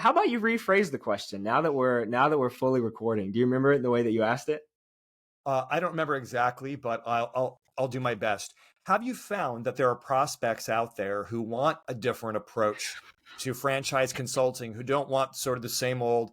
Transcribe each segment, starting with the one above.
How about you rephrase the question now that we're fully recording? Do you remember it in the way that you asked it? I don't remember exactly, but I'll do my best. Have you found that there are prospects out there who want a different approach to franchise consulting, who don't want sort of the same old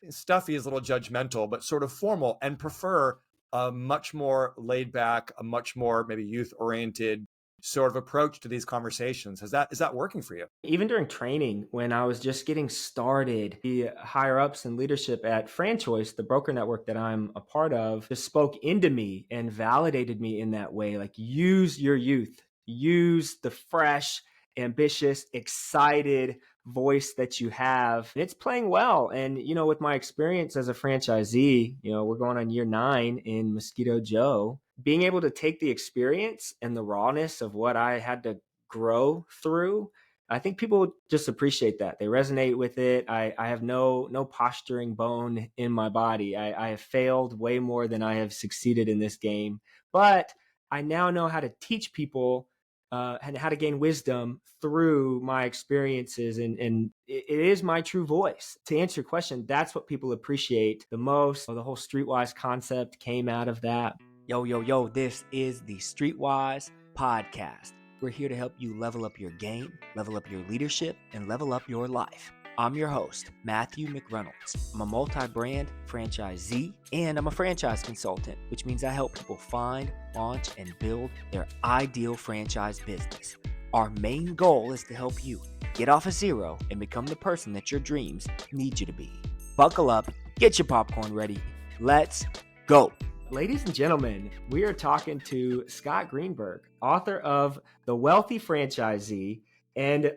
stuffy is a little judgmental, but sort of formal, and prefer a much more laid back, a much more maybe youth oriented sort of approach to these conversations? Is that working for you? Even during training, when I was just getting started, the higher ups in leadership at Franchoice, the broker network that I'm a part of, just spoke into me and validated me in that way. Like, use your youth, use the fresh, ambitious, excited voice that you have. It's playing well. And, with my experience as a franchisee, we're going on year 9 in Mosquito Joe. Being able to take the experience and the rawness of what I had to grow through, I think people just appreciate that. They resonate with it. I have no posturing bone in my body. I have failed way more than I have succeeded in this game. But I now know how to teach people and how to gain wisdom through my experiences. And it is my true voice. To answer your question, that's what people appreciate the most. The whole Streetwise concept came out of that. Yo, yo, yo, this is the Streetwise podcast. We're here to help you level up your game, level up your leadership, and level up your life. I'm your host, Matthew McReynolds. I'm a multi-brand franchisee, and I'm a franchise consultant, which means I help people find, launch, and build their ideal franchise business. Our main goal is to help you get off of zero and become the person that your dreams need you to be. Buckle up, get your popcorn ready. Let's go. Ladies and gentlemen, we are talking to Scott Greenberg, author of The Wealthy Franchisee, and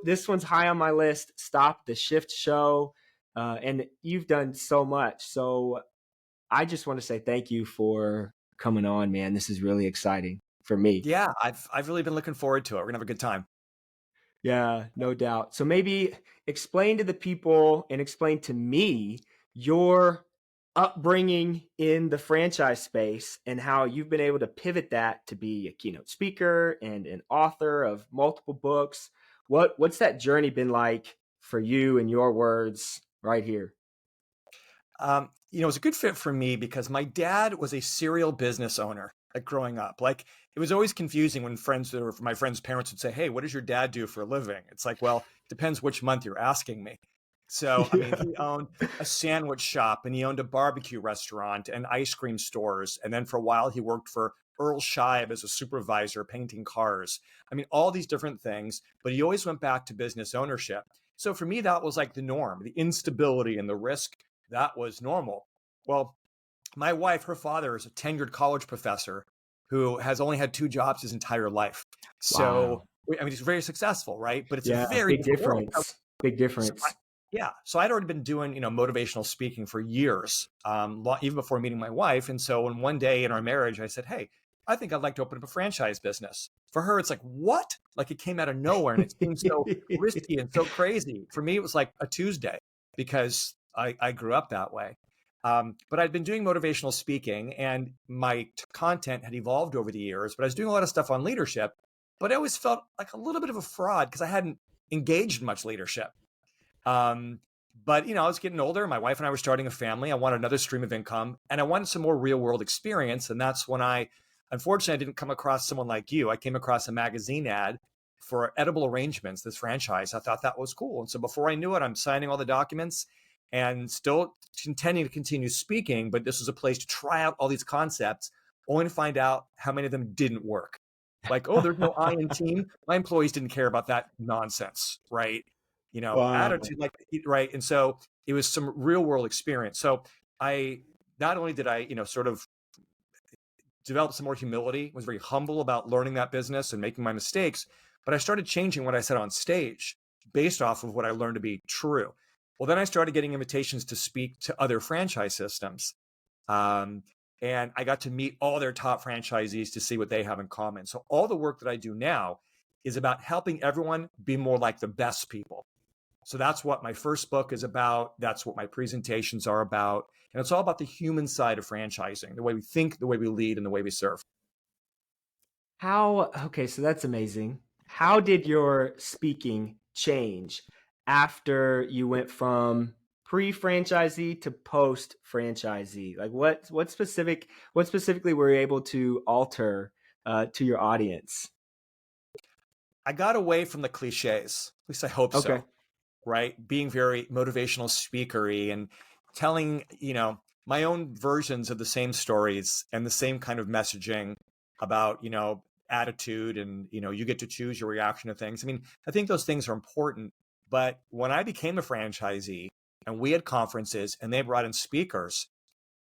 this one's high on my list, Stop the Shift Show. And you've done so much. So I just want to say thank you for coming on, man. This is really exciting for me. Yeah, I've really been looking forward to it. We're gonna have a good time. Yeah, no doubt. So maybe explain to the people and explain to me your upbringing in the franchise space and how you've been able to pivot that to be a keynote speaker and an author of multiple books. What's that journey been like for you in your words right here? It was a good fit for me because my dad was a serial business owner, like growing up. Like it was always confusing when friends or my friends' parents would say, "Hey, what does your dad do for a living?" It's like, well, depends which month you're asking me. So, I mean, Yeah. he owned a sandwich shop and he owned a barbecue restaurant and ice cream stores. And then for a while, he worked for Earl Scheib as a supervisor painting cars. I mean, all these different things, but he always went back to business ownership. So for me, that was like the norm, the instability and the risk, that was normal. Well, my wife, her father is a tenured college professor who has only had 2 jobs his entire life. So, Wow. I mean, he's very successful, right? But it's a Yeah, very big different world. difference. Big So difference. yeah, so I'd already been doing, motivational speaking for years, even before meeting my wife. And so when one day in our marriage, I said, "Hey, I think I'd like to open up a franchise business." For her, it's like, "What?" Like it came out of nowhere and it seemed so risky and so crazy. For me, it was like a Tuesday because I grew up that way. But I'd been doing motivational speaking and my content had evolved over the years, but I was doing a lot of stuff on leadership, but I always felt like a little bit of a fraud because I hadn't engaged in much leadership. Um, but I was getting older. My wife and I were starting a family. I wanted another stream of income and I wanted some more real world experience. And that's when unfortunately, I didn't come across someone like you. I came across a magazine ad for Edible Arrangements, this franchise. I thought that was cool. And so before I knew it, I'm signing all the documents and still intending to continue speaking. But this was a place to try out all these concepts, only to find out how many of them didn't work. Like, oh, there's no I in team. My employees didn't care about that nonsense, right? Wow. Attitude, like, right. And so it was some real world experience. So I, not only did I, sort of develop some more humility, was very humble about learning that business and making my mistakes, but I started changing what I said on stage based off of what I learned to be true. Well, then I started getting invitations to speak to other franchise systems. Um, and I got to meet all their top franchisees to see what they have in common. So all the work that I do now is about helping everyone be more like the best people. So that's what my first book is about. That's what my presentations are about. And it's all about the human side of franchising, the way we think, the way we lead, and the way we serve. Okay, so that's amazing. How did your speaking change after you went from pre-franchisee to post-franchisee? Like what specifically were you able to alter to your audience? I got away from the cliches. At least I hope Okay. so. Right? Being very motivational speakery and telling, my own versions of the same stories and the same kind of messaging about, attitude and, you get to choose your reaction to things. I mean, I think those things are important. But when I became a franchisee and we had conferences and they brought in speakers,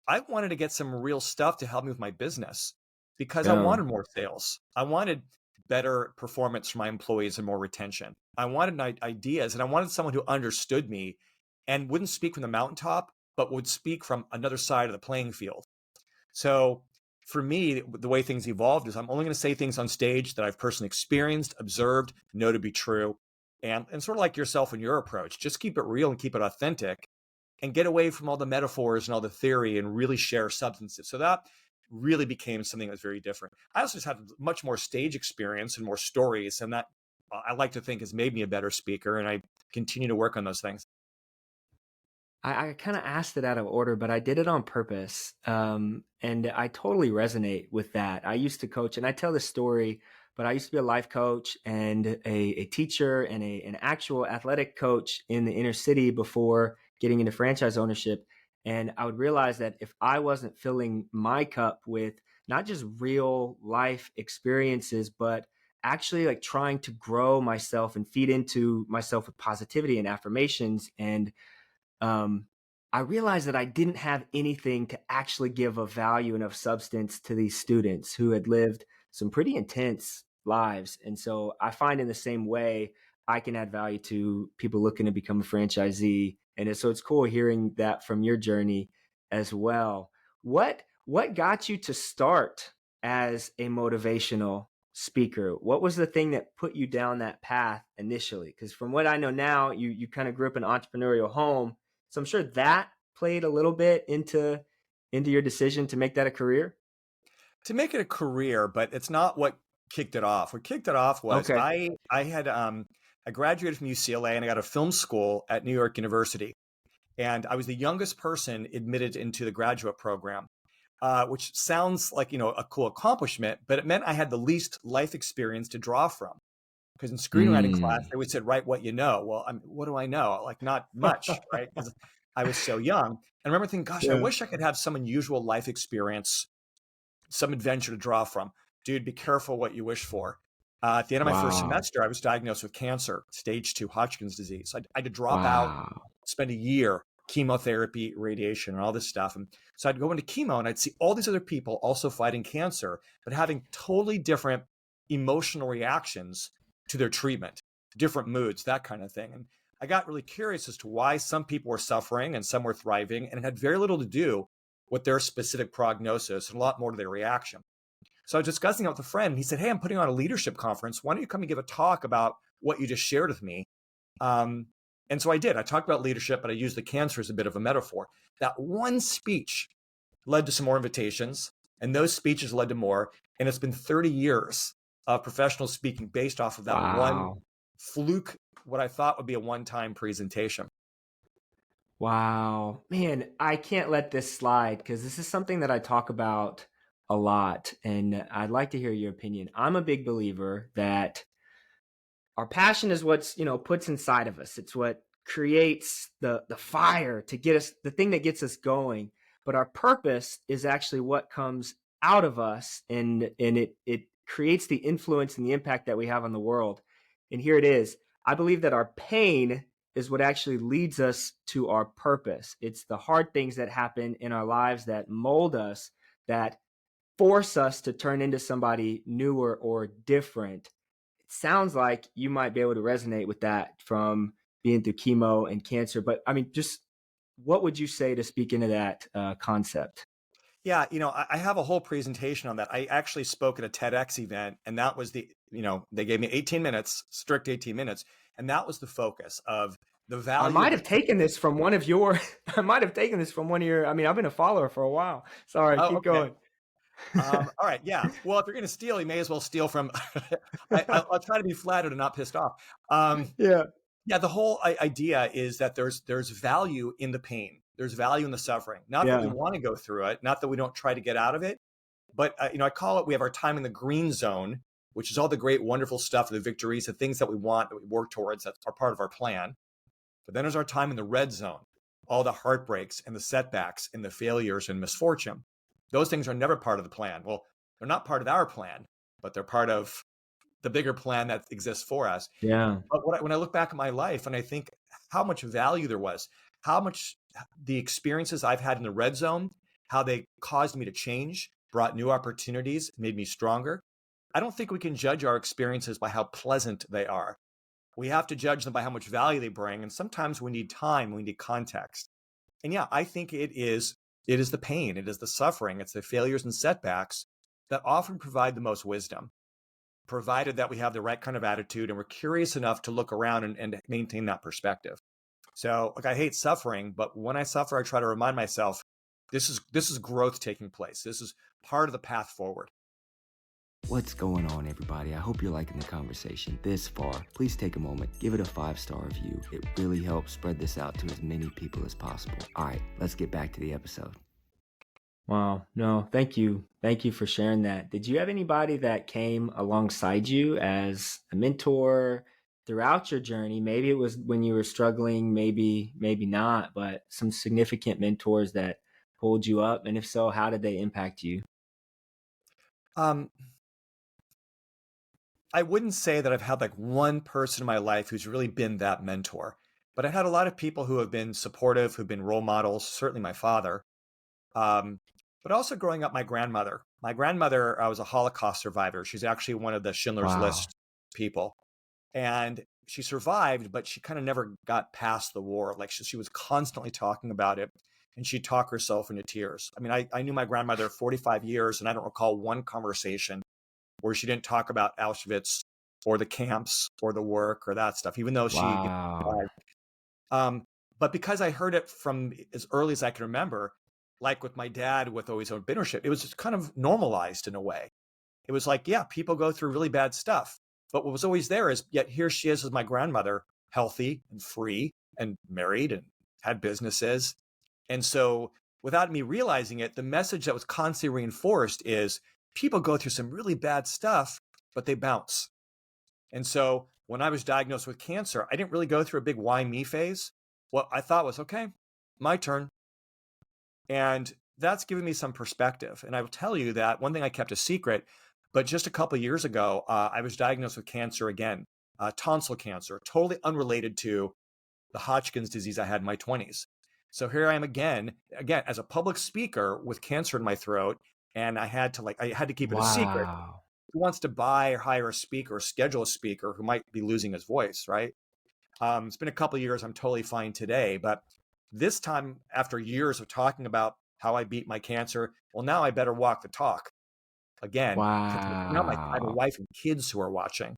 I wanted to get some real stuff to help me with my business because I Yeah. wanted more sales. I wanted better performance for my employees and more retention. I wanted ideas and I wanted someone who understood me and wouldn't speak from the mountaintop, but would speak from another side of the playing field. So for me, the way things evolved is I'm only going to say things on stage that I've personally experienced, observed, know to be true. And sort of like yourself and your approach, just keep it real and keep it authentic and get away from all the metaphors and all the theory and really share substances. So that really became something that was very different. I also just had much more stage experience and more stories, and that I like to think has made me a better speaker. And I continue to work on those things. I kind of asked it out of order, but I did it on purpose. And I totally resonate with that. I used to coach, and I tell this story, but I used to be a life coach and a teacher and an actual athletic coach in the inner city before getting into franchise ownership. And I would realize that if I wasn't filling my cup with not just real life experiences, but actually like trying to grow myself and feed into myself with positivity and affirmations and um, I realized that I didn't have anything to actually give of value and of substance to these students who had lived some pretty intense lives. And so I find in the same way, I can add value to people looking to become a franchisee. And so it's cool hearing that from your journey as well. What got you to start as a motivational speaker? What was the thing that put you down that path initially? Because from what I know now, you kind of grew up in an entrepreneurial home, so I'm sure that played a little bit into your decision to make that a career. To make it a career, but it's not what kicked it off. What kicked it off was Okay. I graduated from UCLA and I got a film school at New York University. And I was the youngest person admitted into the graduate program, which sounds like, a cool accomplishment, but it meant I had the least life experience to draw from. Because in screenwriting class, Mm. they would say, write what you know. Well, what do I know? Like, not much, right? Because I was so young. And I remember thinking, gosh, I Yeah. wish I could have some unusual life experience, some adventure to draw from. Dude, be careful what you wish for. At the end of my first Wow. semester, I was diagnosed with cancer, stage 2 Hodgkin's disease. I had to drop out, Wow. spend a year, chemotherapy, radiation, and all this stuff. And so I'd go into chemo and I'd see all these other people also fighting cancer, but having totally different emotional reactions to their treatment, different moods, that kind of thing. And I got really curious as to why some people were suffering and some were thriving, and it had very little to do with their specific prognosis and a lot more to their reaction. So I was discussing it with a friend, and he said, "Hey, I'm putting on a leadership conference. Why don't you come and give a talk about what you just shared with me?" Um, and so I did. I talked about leadership, but I used the cancer as a bit of a metaphor. That one speech led to some more invitations, and those speeches led to more. And it's been 30 years of professional speaking based off of that one Wow. fluke, what I thought would be a one-time presentation. Wow. Man, I can't let this slide because this is something that I talk about a lot, and I'd like to hear your opinion. I'm a big believer that our passion is what's puts inside of us. It's what creates the fire to get us, the thing that gets us going. But our purpose is actually what comes out of us, and it creates the influence and the impact that we have on the world. And here it is. I believe that our pain is what actually leads us to our purpose. It's the hard things that happen in our lives that mold us, that force us to turn into somebody newer or different. It sounds like you might be able to resonate with that from being through chemo and cancer. But I mean, just what would you say to speak into that concept? Yeah, I have a whole presentation on that. I actually spoke at a TEDx event, and that was they gave me 18 minutes, strict 18 minutes, and that was the focus of the I value might of. have taken this from one of your, I might have taken this from one of your, I mean, I've been a follower for a while. Sorry, Oh, keep okay. going. All right, yeah. Well, if you're going to steal, you may as well steal from. I'll try to be flattered and not pissed off. Yeah. Yeah, the whole idea is that there's value in the pain. There's value in the suffering. Not that we Yeah. want to go through it, not that we don't try to get out of it, but I call it, we have our time in the green zone, which is all the great, wonderful stuff, the victories, the things that we want, that we work towards, that are part of our plan. But then there's our time in the red zone, all the heartbreaks and the setbacks and the failures and misfortune. Those things are never part of the plan. Well, they're not part of our plan, but they're part of the bigger plan that exists for us. Yeah. But when I look back at my life and I think how much value there was, how much the experiences I've had in the red zone, how they caused me to change, brought new opportunities, made me stronger. I don't think we can judge our experiences by how pleasant they are. We have to judge them by how much value they bring. And sometimes we need time, we need context. And yeah, I think it is the pain, it is the suffering, it's the failures and setbacks that often provide the most wisdom, provided that we have the right kind of attitude and we're curious enough to look around and maintain that perspective. So, like, I hate suffering, but when I suffer, I try to remind myself, this is growth taking place. This is part of the path forward. What's going on, everybody? I hope you're liking the conversation this far. Please take a moment, give it a 5-star review. It really helps spread this out to as many people as possible. All right, let's get back to the episode. Wow. No, thank you. Thank you for sharing that. Did you have anybody that came alongside you as a mentor throughout your journey? Maybe it was when you were struggling, maybe not, but some significant mentors that pulled you up. And if so, how did they impact you? Um, I wouldn't say that I've had like one person in my life who's really been that mentor, but I've had a lot of people who have been supportive, who've been role models, certainly my father. Um, but also growing up, my grandmother. My grandmother was a Holocaust survivor. She's actually one of the Schindler's Wow. List people. And she survived, but she kind of never got past the war. Like she was constantly talking about it, and she'd talk herself into tears. I mean, I knew my grandmother 45 years, and I don't recall one conversation where she didn't talk about Auschwitz or the camps or the work or that stuff, even though she Wow. survived. Um, but because I heard it from as early as I can remember, like with my dad with always own ownership, it was just kind of normalized in a way. It was like, yeah, people go through really bad stuff. But what was always there is, yet here she is as my grandmother, healthy and free and married and had businesses. And so without me realizing it, the message that was constantly reinforced is people go through some really bad stuff, but they bounce. And so when I was diagnosed with cancer, I didn't really go through a big why me phase. What I thought was, okay, my turn. And that's given me some perspective. And I will tell you that one thing I kept a secret, but just a couple of years ago, I was diagnosed with cancer again, tonsil cancer, totally unrelated to the Hodgkin's disease I had in my 20s. So here I am again, as a public speaker with cancer in my throat. And I had to keep it a secret. Wow. Who wants to buy or hire a speaker or schedule a speaker who might be losing his voice, right? It's been a couple of years. I'm totally fine today. But this time, after years of talking about how I beat my cancer, well, now I better walk the talk again. Now I have a Wow. wife and kids who are watching.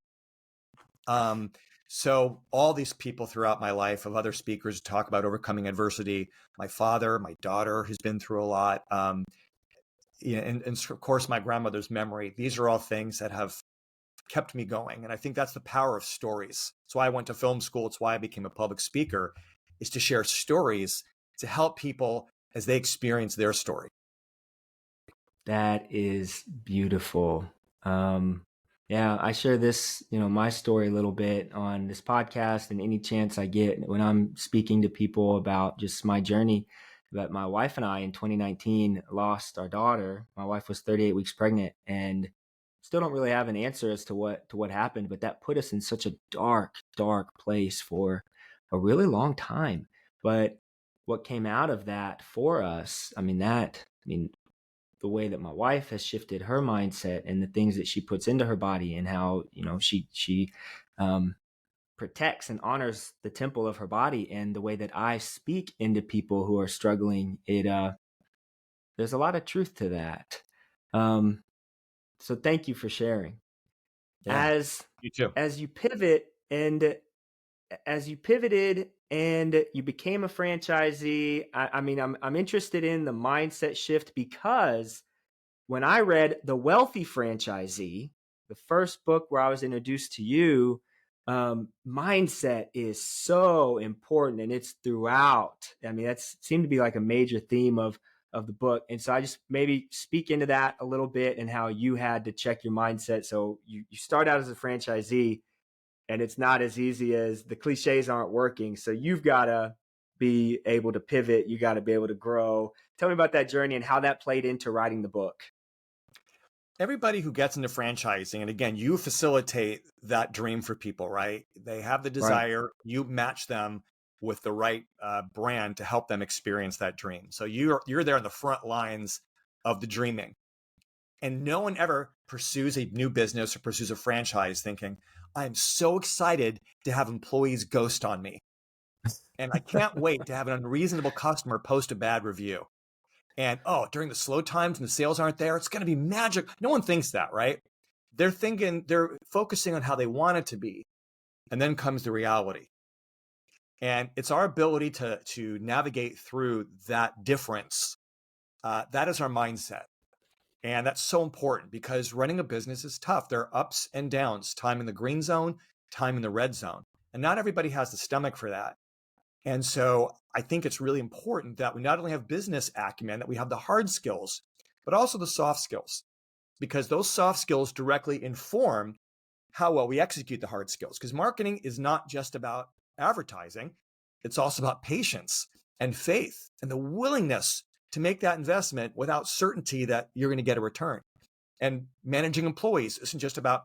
So all these people throughout my life of other speakers talk about overcoming adversity. My father, my daughter, who's been through a lot. And of course, my grandmother's memory. These are all things that have kept me going. And I think that's the power of stories. It's why I went to film school. It's why I became a public speaker, is to share stories to help people as they experience their story. That is beautiful. Yeah, I share this, my story a little bit on this podcast and any chance I get when I'm speaking to people about just my journey. But my wife and I in 2019 lost our daughter. My wife was 38 weeks pregnant and still don't really have an answer as to what happened, but that put us in such a dark, dark place for a really long time. But what came out of that for us, the way that my wife has shifted her mindset and the things that she puts into her body and how she protects and honors the temple of her body, and the way that I speak into people who are struggling, there's a lot of truth to that. So thank you for sharing. Yeah, as you too. as you pivot and as you pivoted and you became a franchisee, I'm interested in the mindset shift, because when I read The Wealthy Franchisee, the first book where I was introduced to you, mindset is so important, and it's throughout. I mean, that's seemed to be like a major theme of the book. And so I just maybe speak into that a little bit and how you had to check your mindset. So you start out as a franchisee, and it's not as easy as the cliches aren't working. So you've got to be able to pivot. You got to be able to grow. Tell me about that journey and how that played into writing the book. Everybody who gets into franchising, and again, you facilitate that dream for people, right? They have the Right. desire, you match them with the right brand to help them experience that dream. So you're there on the front lines of the dreaming. And no one ever pursues a new business or pursues a franchise thinking, I'm so excited to have employees ghost on me. And I can't wait to have an unreasonable customer post a bad review. And during the slow times and the sales aren't there, it's going to be magic. No one thinks that, right? They're focusing on how they want it to be. And then comes the reality. And it's our ability to navigate through that difference. That is our mindset. And that's so important because running a business is tough. There are ups and downs, time in the green zone, time in the red zone. And not everybody has the stomach for that. And so I think it's really important that we not only have business acumen, that we have the hard skills, but also the soft skills, because those soft skills directly inform how well we execute the hard skills. Because marketing is not just about advertising. It's also about patience and faith and the willingness to make that investment without certainty that you're going to get a return. And managing employees isn't just about,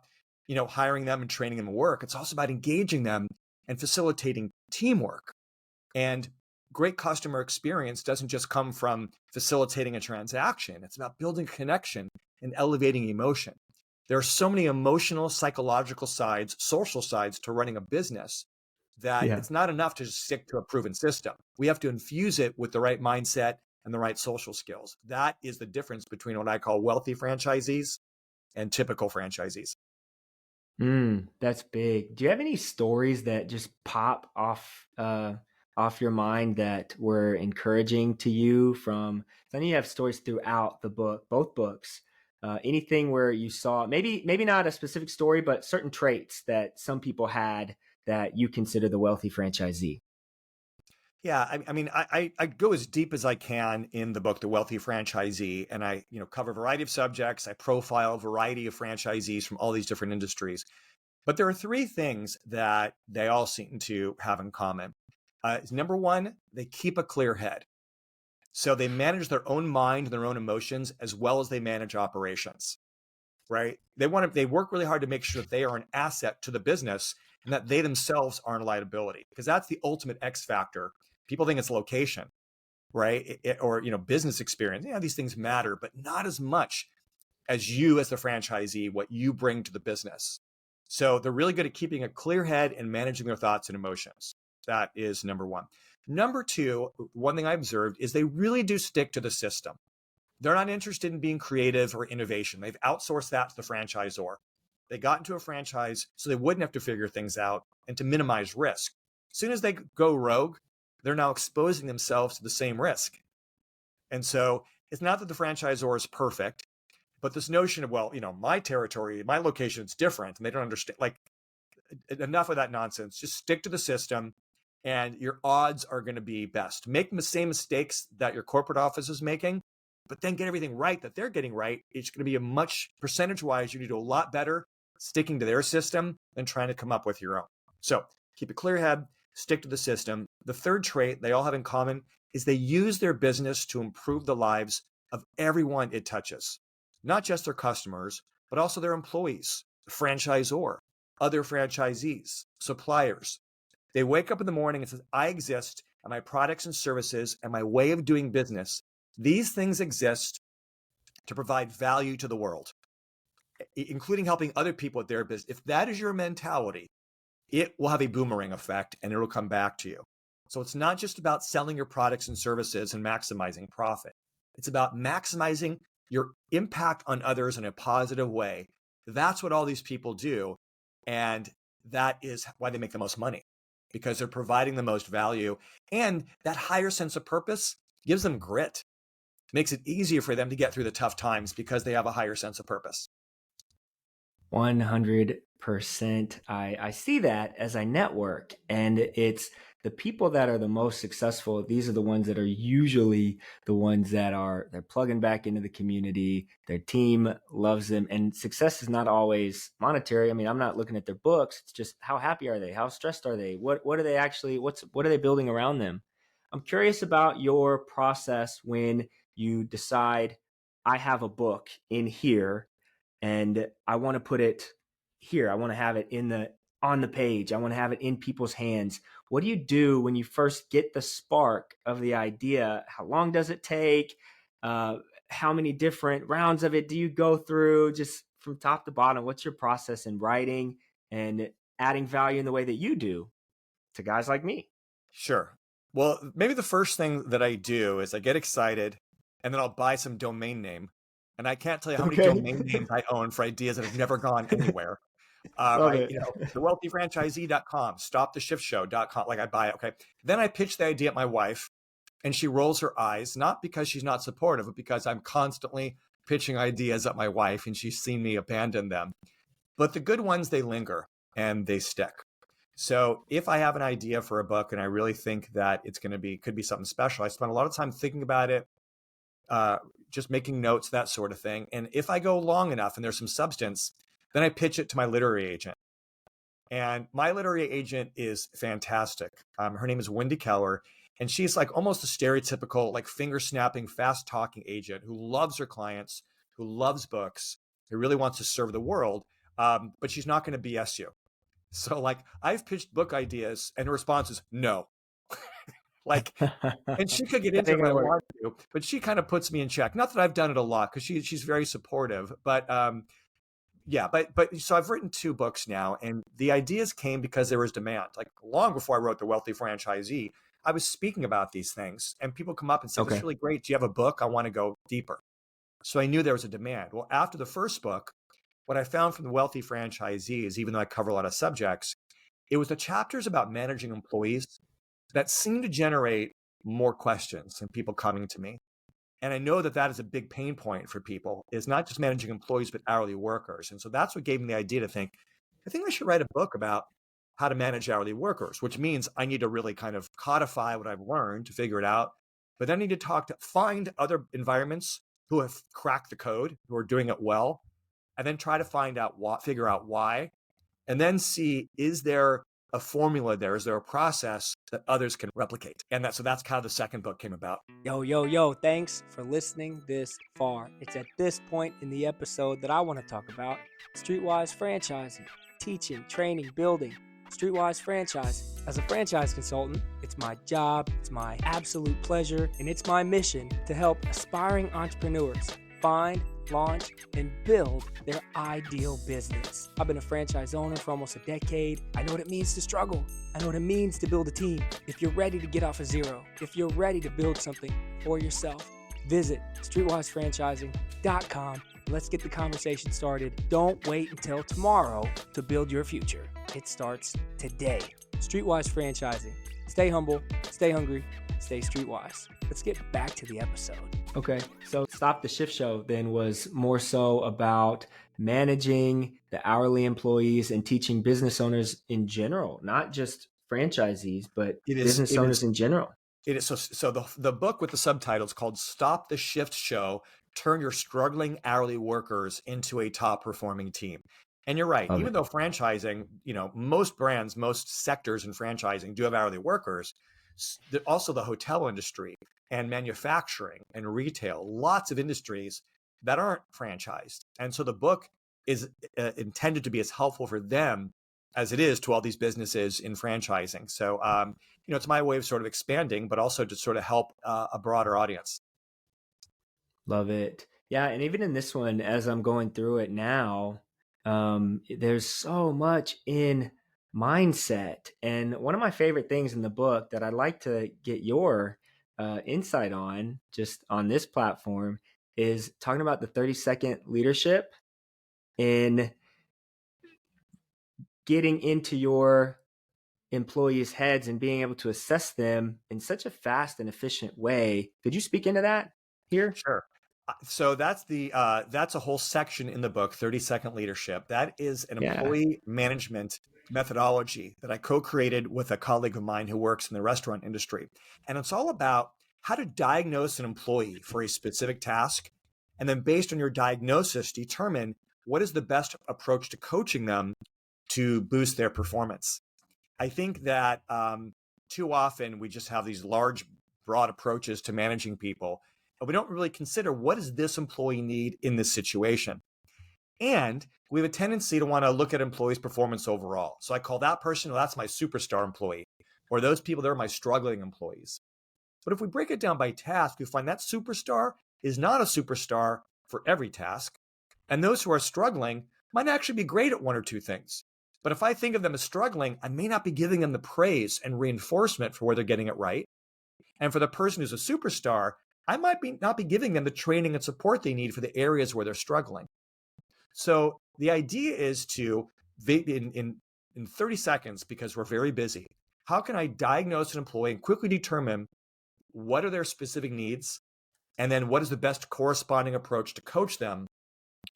hiring them and training them to work. It's also about engaging them and facilitating teamwork. And great customer experience doesn't just come from facilitating a transaction. It's about building connection and elevating emotion. There are so many emotional, psychological sides, social sides to running a business that Yeah. it's not enough to just stick to a proven system. We have to infuse it with the right mindset and the right social skills. That is the difference between what I call wealthy franchisees and typical franchisees. That's big. Do you have any stories that just pop off your mind that were encouraging to you from? I know you have stories throughout the book, both books. Anything where you saw maybe not a specific story, but certain traits that some people had that you consider the wealthy franchisee. Yeah, I go as deep as I can in the book, The Wealthy Franchisee, and I cover a variety of subjects. I profile a variety of franchisees from all these different industries. But there are three things that they all seem to have in common. Number one, they keep a clear head. So they manage their own mind and their own emotions as well as they manage operations, right? They work really hard to make sure that they are an asset to the business and that they themselves aren't a liability, because that's the ultimate X factor. People think it's location, right? Or business experience. Yeah, these things matter, but not as much as you as the franchisee, what you bring to the business. So they're really good at keeping a clear head and managing their thoughts and emotions. That is number one. Number two, one thing I observed is they really do stick to the system. They're not interested in being creative or innovation. They've outsourced that to the franchisor. They got into a franchise so they wouldn't have to figure things out and to minimize risk. As soon as they go rogue, they're now exposing themselves to the same risk. And so it's not that the franchisor is perfect, but this notion of, my territory, my location is different, and they don't understand, enough of that nonsense. Just stick to the system and your odds are going to be best. Make the same mistakes that your corporate office is making, but then get everything right that they're getting right. It's going to be a much percentage-wise, you do a lot better sticking to their system than trying to come up with your own. So keep a clear head, stick to the system. The third trait they all have in common is they use their business to improve the lives of everyone it touches, not just their customers, but also their employees, the franchisor, other franchisees, suppliers. They wake up in the morning and says, I exist, and my products and services and my way of doing business, these things exist to provide value to the world, including helping other people with their business. If that is your mentality, it will have a boomerang effect and it'll come back to you. So it's not just about selling your products and services and maximizing profit. It's about maximizing your impact on others in a positive way. That's what all these people do. And that is why they make the most money, because they're providing the most value. And that higher sense of purpose gives them grit, makes it easier for them to get through the tough times because they have a higher sense of purpose. 100%. I see that as I network, and it's the people that are the most successful. These are the ones that are usually the ones that they're plugging back into the community. Their team loves them, and success is not always monetary. I mean, I'm not looking at their books. It's just how happy are they? How stressed are they? What are they actually, what are they building around them? I'm curious about your process when you decide I have a book in here and I want to put it here. I want to have it on the page. I want to have it in people's hands. What do you do when you first get the spark of the idea? How long does it take? How many different rounds of it do you go through? Just from top to bottom, what's your process in writing and adding value in the way that you do to guys like me? Sure. Well, maybe the first thing that I do is I get excited and then I'll buy some domain name. And I can't tell you how many Okay. domain names I own for ideas that have never gone anywhere. Love it. The wealthyfranchisee.com, stoptheshiftshow.com. Like I buy it. Okay. Then I pitch the idea at my wife and she rolls her eyes, not because she's not supportive, but because I'm constantly pitching ideas at my wife and she's seen me abandon them. But the good ones, they linger and they stick. So if I have an idea for a book and I really think that it's going to be, could be something special, I spend a lot of time thinking about it, just making notes, that sort of thing. And if I go long enough and there's some substance, then I pitch it to my literary agent. And my literary agent is fantastic. Her name is Wendy Keller. And she's like almost a stereotypical, like finger snapping, fast talking agent who loves her clients, who loves books, who really wants to serve the world. But she's not going to BS you. So like I've pitched book ideas and her response is no. Like, and she could get That into it ain't if I gonna work. want to, but she kind of puts me in check. Not that I've done it a lot because she's very supportive, but yeah, but so I've written 2 books now, and the ideas came because there was demand. Like long before I wrote The Wealthy Franchisee, I was speaking about these things, and people come up and say, "This is Okay. really great. Do you have a book? I want to go deeper." So I knew there was a demand. Well, after the first book, what I found from The Wealthy Franchisee is even though I cover a lot of subjects, it was the chapters about managing employees that seemed to generate more questions and people coming to me. And I know that that is a big pain point for people, is not just managing employees, but hourly workers. And so that's what gave me the idea to think, I think I should write a book about how to manage hourly workers, which means I need to really kind of codify what I've learned to figure it out. But then I need to find other environments who have cracked the code, who are doing it well, and then try to figure out why, and then see, is there a formula there? Is there a process that others can replicate? And so that's how the second book came about. Yo, thanks for listening this far. It's at this point in the episode that I want to talk about Streetwise franchising, teaching, training, building. Streetwise franchising. As a franchise consultant, it's my job, it's my absolute pleasure, and it's my mission to help aspiring entrepreneurs find, launch, and build their ideal business. I've been a franchise owner for almost a decade. I know what it means to struggle. I know what it means to build a team. If you're ready to get off of zero, if you're ready to build something for yourself, visit streetwisefranchising.com. Let's get the conversation started. Don't wait until tomorrow to build your future. It starts today. Streetwise franchising. Stay humble, stay hungry, stay streetwise. Let's get back to the episode. Okay, so Stop the Shift Show then was more so about managing the hourly employees and teaching business owners in general, not just franchisees, but business owners in general. It is so the book with the subtitle is called Stop the Shift Show, Turn Your Struggling Hourly Workers into a Top Performing Team. And you're right, even though franchising, most brands, most sectors in franchising do have hourly workers, also the hotel industry and manufacturing and retail, lots of industries that aren't franchised. And so the book is intended to be as helpful for them as it is to all these businesses in franchising. So, it's my way of sort of expanding, but also to sort of help a broader audience. Love it. Yeah. And even in this one, as I'm going through it now, there's so much in mindset. And one of my favorite things in the book that I'd like to get your insight on, just on this platform, is talking about the 30-second leadership in getting into your employees' heads and being able to assess them in such a fast and efficient way. Could you speak into that here? Sure. So that's a whole section in the book, 30-second leadership. That is an Yeah. employee management methodology that I co-created with a colleague of mine who works in the restaurant industry. And it's all about how to diagnose an employee for a specific task. And then based on your diagnosis, determine what is the best approach to coaching them to boost their performance. I think that too often we just have these large, broad approaches to managing people, and we don't really consider what does this employee need in this situation. And we have a tendency to want to look at employees' performance overall. So I call that person, well, that's my superstar employee, or those people, they're my struggling employees. But if we break it down by task, we find that superstar is not a superstar for every task. And those who are struggling might actually be great at one or two things. But if I think of them as struggling, I may not be giving them the praise and reinforcement for where they're getting it right. And for the person who's a superstar, I might not be giving them the training and support they need for the areas where they're struggling. So the idea is to, in 30 seconds, because we're very busy, how can I diagnose an employee and quickly determine what are their specific needs, and then what is the best corresponding approach to coach them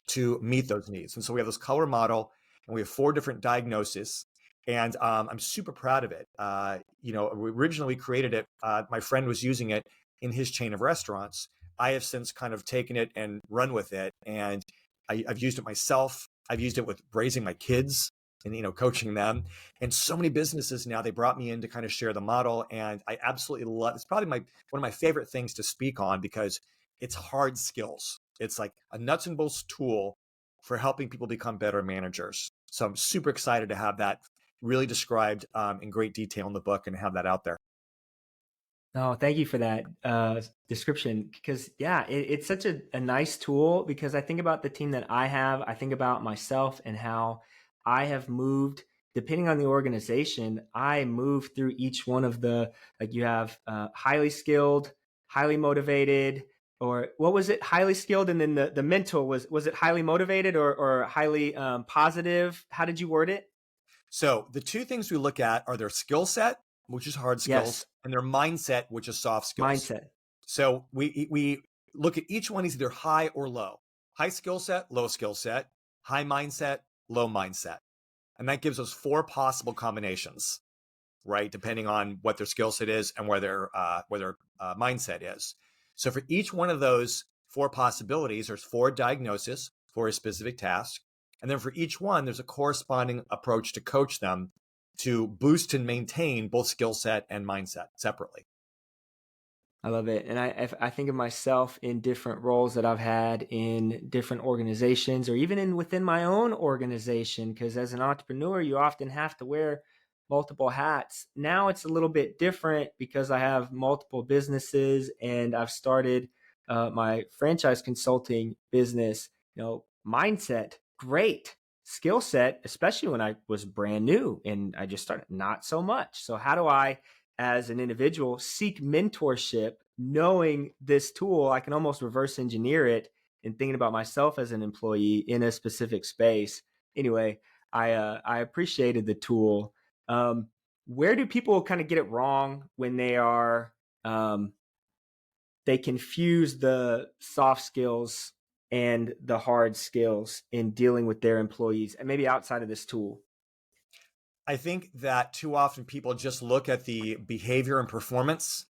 to meet those needs? And so we have this color model, and we have 4 different diagnoses, and I'm super proud of it. Originally we created it. My friend was using it in his chain of restaurants. I have since kind of taken it and run with it, and I've used it myself. I've used it with raising my kids and coaching them. And so many businesses now, they brought me in to kind of share the model, and I absolutely love. It's probably one of my favorite things to speak on because it's hard skills. It's like a nuts and bolts tool for helping people become better managers. So I'm super excited to have that really described in great detail in the book and have that out there. Oh, thank you for that description, because it's such a nice tool, because I think about the team that I have. I think about myself and how I have moved, depending on the organization, I move through each one of like you have highly skilled, highly motivated, or what was it? Highly skilled. And then the mental was it highly motivated or highly positive? How did you word it? So the 2 things we look at are their skill set, which is hard skills, Yes. and their mindset, which is soft skills. Mindset. So we look at each one as either high or low. High skill set, low skill set, high mindset, low mindset. And that gives us 4 possible combinations, right? Depending on what their skill set is and where their mindset is. So for each one of those 4 possibilities, there's 4 diagnoses for a specific task. And then for each one, there's a corresponding approach to coach them to boost and maintain both skill set and mindset separately. I love it. And I think of myself in different roles that I've had in different organizations, or even within my own organization, because as an entrepreneur, you often have to wear multiple hats. Now it's a little bit different because I have multiple businesses and I've started my franchise consulting business. Mindset, great. Skill set, especially when I was brand new and I just started, not so much. So how do I, as an individual, seek mentorship? Knowing this tool, I can almost reverse engineer it and thinking about myself as an employee in a specific space. Anyway, I appreciated the tool. Where do people kind of get it wrong when they confuse the soft skills and the hard skills in dealing with their employees, and maybe outside of this tool? I think that too often people just look at the behavior and performance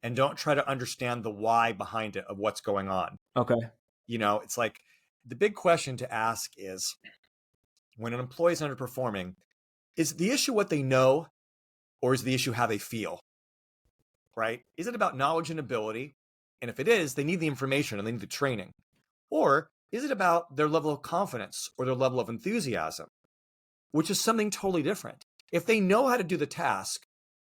and don't try to understand the why behind it of what's going on. Okay. It's like the big question to ask is, when an employee is underperforming, is the issue what they know, or is the issue how they feel? Right? Is it about knowledge and ability? And if it is, they need the information and they need the training. Or is it about their level of confidence or their level of enthusiasm, which is something totally different? If they know how to do the task,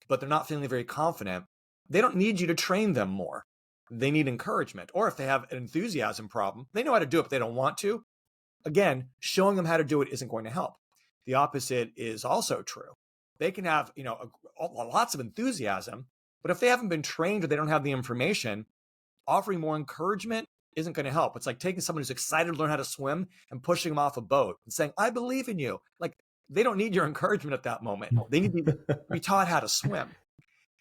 but they're not feeling very confident, they don't need you to train them more. They need encouragement. Or if they have an enthusiasm problem, they know how to do it, but they don't want to. Again, showing them how to do it isn't going to help. The opposite is also true. They can have, lots of enthusiasm, but if they haven't been trained or they don't have the information, offering more encouragement isn't going to help. It's like taking someone who's excited to learn how to swim and pushing them off a boat and saying, I believe in you. Like, they don't need your encouragement at that moment. They need to be taught how to swim.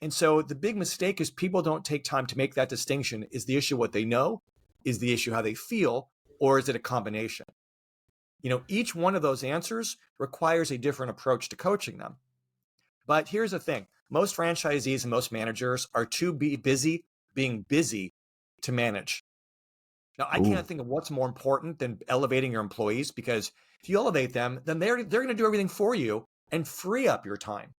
And so the big mistake is people don't take time to make that distinction. Is the issue what they know? Is the issue how they feel, or is it a combination? Each one of those answers requires a different approach to coaching them. But here's the thing. Most franchisees and most managers are too busy being busy to manage. Now, I can't think of what's more important than elevating your employees, because if you elevate them, then they're going to do everything for you and free up your time.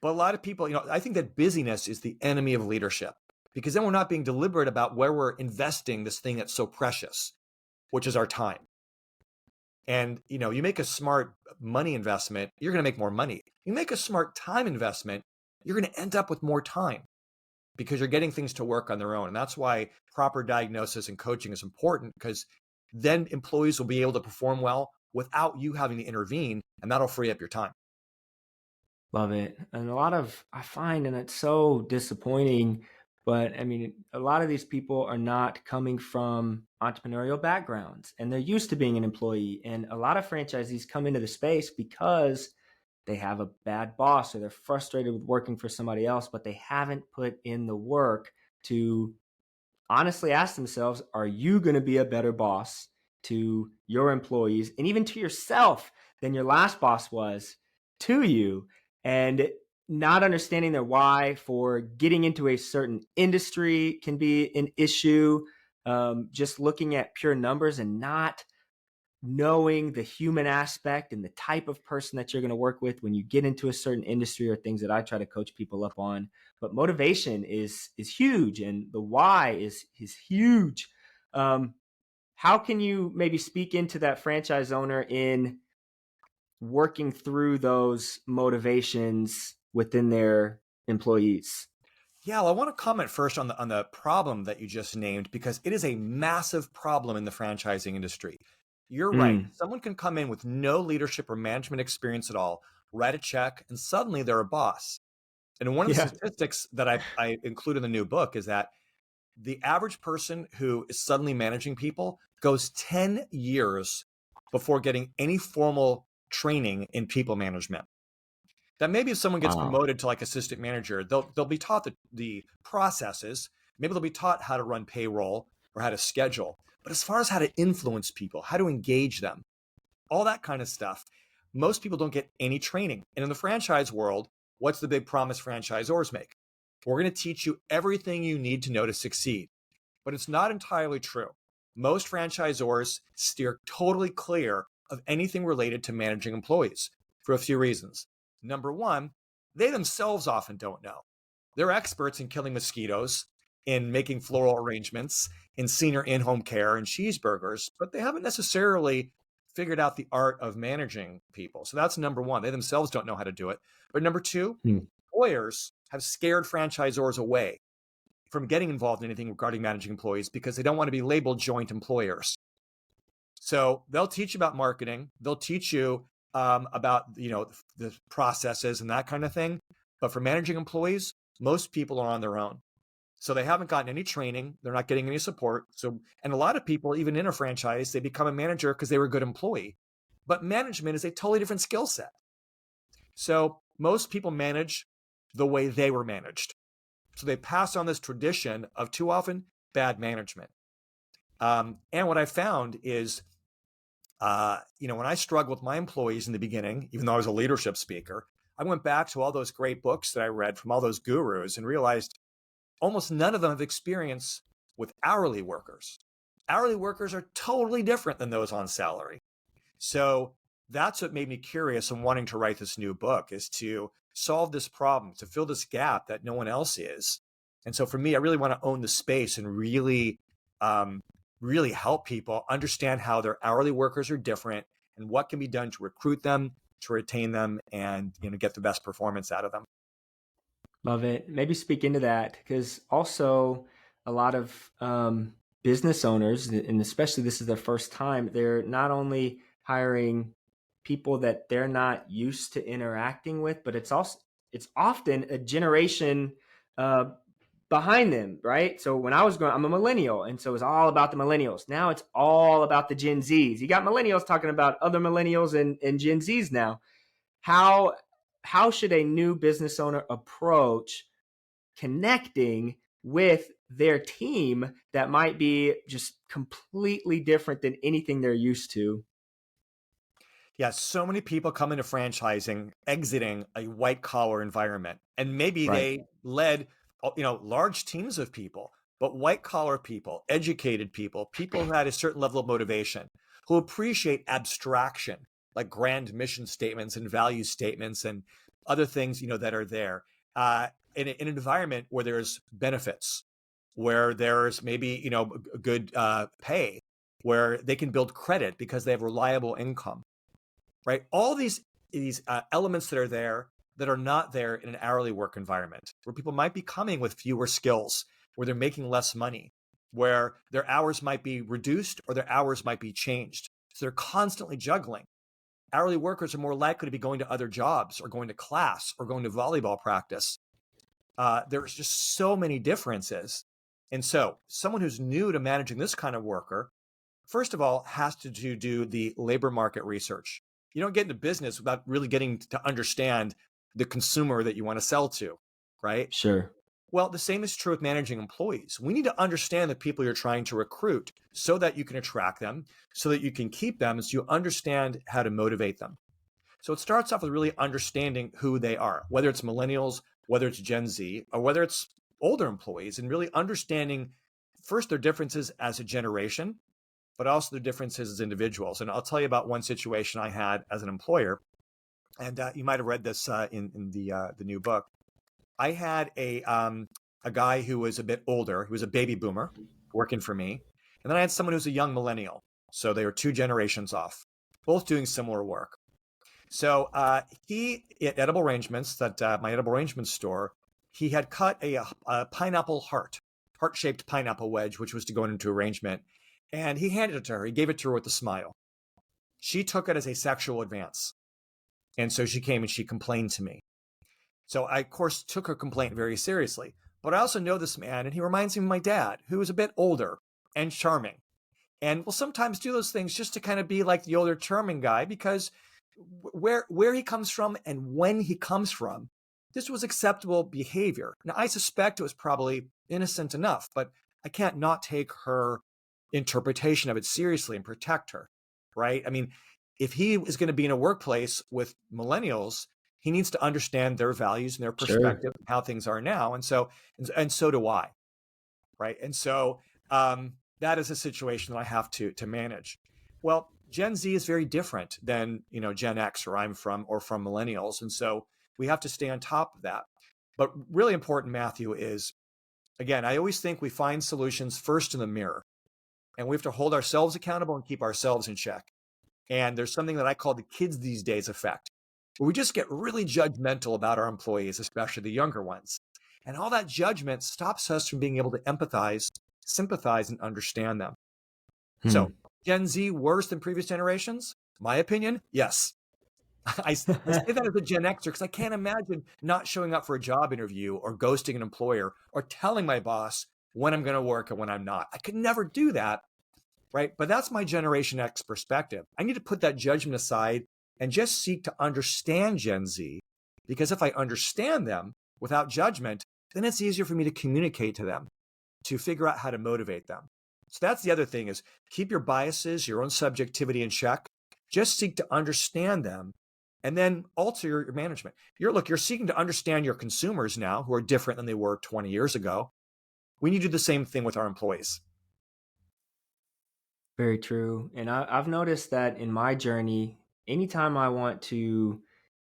But a lot of people, I think that busyness is the enemy of leadership, because then we're not being deliberate about where we're investing this thing that's so precious, which is our time. And, you make a smart money investment, you're going to make more money. You make a smart time investment, you're going to end up with more time, because you're getting things to work on their own. And that's why proper diagnosis and coaching is important, because then employees will be able to perform well without you having to intervene, and that'll free up your time. Love it. And I find, and it's so disappointing, but I mean, a lot of these people are not coming from entrepreneurial backgrounds, and they're used to being an employee. And a lot of franchisees come into the space because they have a bad boss, or they're frustrated with working for somebody else, but they haven't put in the work to honestly ask themselves, are you going to be a better boss to your employees and even to yourself than your last boss was to you? And not understanding their why for getting into a certain industry can be an issue. Just looking at pure numbers and not knowing the human aspect and the type of person that you're going to work with when you get into a certain industry, or things that I try to coach people up on. But motivation is huge, and the why is huge. How can you maybe speak into that franchise owner in working through those motivations within their employees? Yeah, well, I want to comment first on the problem that you just named, because it is a massive problem in the franchising industry. You're right. Someone can come in with no leadership or management experience at all, write a check, and suddenly they're a boss. And one of the statistics that I include in the new book is that the average person who is suddenly managing people goes 10 years before getting any formal training in people management. That maybe if someone gets promoted to like assistant manager, they'll be taught the processes. Maybe they'll be taught how to run payroll or how to schedule. But as far as how to influence people, how to engage them, all that kind of stuff, most people don't get any training. And in the franchise world, what's the big promise franchisors make? We're going to teach you everything you need to know to succeed. But it's not entirely true. Most franchisors steer totally clear of anything related to managing employees for a few reasons. Number one, they themselves often don't know. They're experts in killing mosquitoes, in making floral arrangements, in senior in-home care and cheeseburgers, but they haven't necessarily figured out the art of managing people. So that's number one. They themselves don't know how to do it. But number two, employers have scared franchisors away from getting involved in anything regarding managing employees, because they don't want to be labeled joint employers. So they'll teach you about marketing. They'll teach you about the processes and that kind of thing. But for managing employees, most people are on their own. So they haven't gotten any training. They're not getting any support. And a lot of people, even in a franchise, they become a manager because they were a good employee. But management is a totally different skill set. So most people manage the way they were managed. So they pass on this tradition of, too often, bad management. And what I found is, when I struggled with my employees in the beginning, even though I was a leadership speaker, I went back to all those great books that I read from all those gurus and realized almost none of them have experience with hourly workers. Hourly workers are totally different than those on salary. So that's what made me curious and wanting to write this new book, is to solve this problem, to fill this gap that no one else is. And so for me, I really want to own the space and really help people understand how their hourly workers are different and what can be done to recruit them, to retain them, and get the best performance out of them. Love it. Maybe speak into that, because also a lot of business owners, and especially this is their first time, they're not only hiring people that they're not used to interacting with, but it's often a generation behind them, right? So when I was growing, I'm a millennial, and so it's all about the millennials. Now it's all about the Gen Zs. You got millennials talking about other millennials and Gen Zs now. How should a new business owner approach connecting with their team that might be just completely different than anything they're used to. Yeah, so many people come into franchising exiting a white collar environment, and maybe Right. they led, large teams of people, but white collar people, educated people, people who had a certain level of motivation, who appreciate abstraction, like grand mission statements and value statements and other things, that are there, in an environment where there's benefits, where there's maybe, good pay, where they can build credit because they have reliable income. Right? All these elements that are there that are not there in an hourly work environment, where people might be coming with fewer skills, where they're making less money, where their hours might be reduced or their hours might be changed. So they're constantly juggling. Hourly workers are more likely to be going to other jobs or going to class or going to volleyball practice. There's just so many differences. And so someone who's new to managing this kind of worker, first of all, has to do the labor market research. You don't get into business without really getting to understand the consumer that you want to sell to, right? Sure. Well, the same is true with managing employees. We need to understand the people you're trying to recruit so that you can attract them, so that you can keep them, so you understand how to motivate them. So it starts off with really understanding who they are, whether it's millennials, whether it's Gen Z, or whether it's older employees, and really understanding first their differences as a generation, but also the differences as individuals. And I'll tell you about one situation I had as an employer, and you might have read this in the new book. I had a guy who was a bit older, who was a baby boomer, working for me, and then I had someone who's a young millennial. So they were 2 generations off, both doing similar work. So he, at Edible Arrangements, my Edible Arrangements store, he had cut a pineapple heart-shaped pineapple wedge, which was to go into arrangement. And he handed it to her. He gave it to her with a smile. She took it as a sexual advance. And so she came and she complained to me. So I, of course, took her complaint very seriously. But I also know this man, and he reminds me of my dad, who is a bit older and charming. And will sometimes do those things just to kind of be like the older charming guy, because where he comes from and when he comes from, this was acceptable behavior. Now, I suspect it was probably innocent enough, but I can't not take her interpretation of it seriously and protect her, right? I mean, if he is going to be in a workplace with millennials, he needs to understand their values and their perspective, Sure. how things are now. And so do I, right? And so that is a situation that I have to manage. Well, Gen Z is very different than, Gen X, or I'm from, or from millennials. And so we have to stay on top of that. But really important, Matthew, is, again, I always think we find solutions first in the mirror. And we have to hold ourselves accountable and keep ourselves in check. And there's something that I call the kids these days effect, where we just get really judgmental about our employees, especially the younger ones. And all that judgment stops us from being able to empathize, sympathize, and understand them. So Gen Z worse than previous generations? My opinion, yes. I say that as a Gen Xer because I can't imagine not showing up for a job interview or ghosting an employer or telling my boss when I'm going to work and when I'm not. I could never do that, right? But that's my Generation X perspective. I need to put that judgment aside and just seek to understand Gen Z, because if I understand them without judgment, then it's easier for me to communicate to them, to figure out how to motivate them. So that's the other thing, is keep your biases, your own subjectivity in check. Just seek to understand them and then alter your management. You're seeking to understand your consumers now, who are different than they were 20 years ago. We need to do the same thing with our employees. Very true. And I've noticed that in my journey, anytime I want to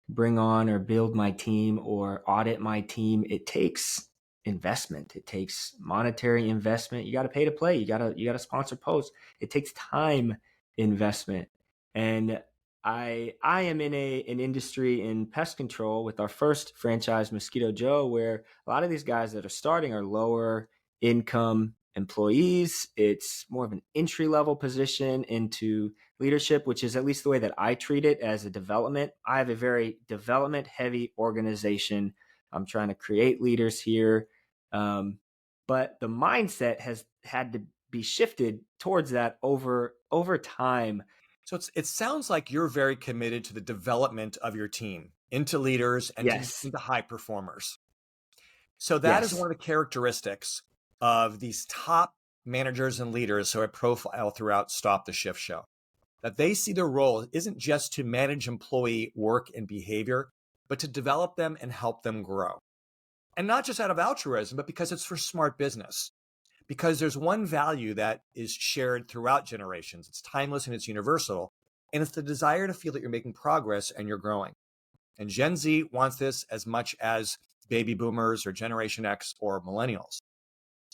bring on or build my team or audit my team, it takes investment. It takes monetary investment. You got to pay to play. You got to sponsor posts. It takes time investment. And I am in an industry in pest control with our first franchise, Mosquito Joe, where a lot of these guys that are starting are lower income employees. It's more of an entry level position into leadership, which is at least the way that I treat it as a development. I have a very development heavy organization. I'm trying to create leaders here. But the mindset has had to be shifted towards that over time. So it sounds like you're very committed to the development of your team into leaders and Yes. into high performers. So that is Yes. one of the characteristics of these top managers and leaders who I profile throughout Stop the Shift Show, that they see their role isn't just to manage employee work and behavior, but to develop them and help them grow. And not just out of altruism, but because it's for smart business. Because there's one value that is shared throughout generations. It's timeless and it's universal. And it's the desire to feel that you're making progress and you're growing. And Gen Z wants this as much as baby boomers or Generation X or millennials.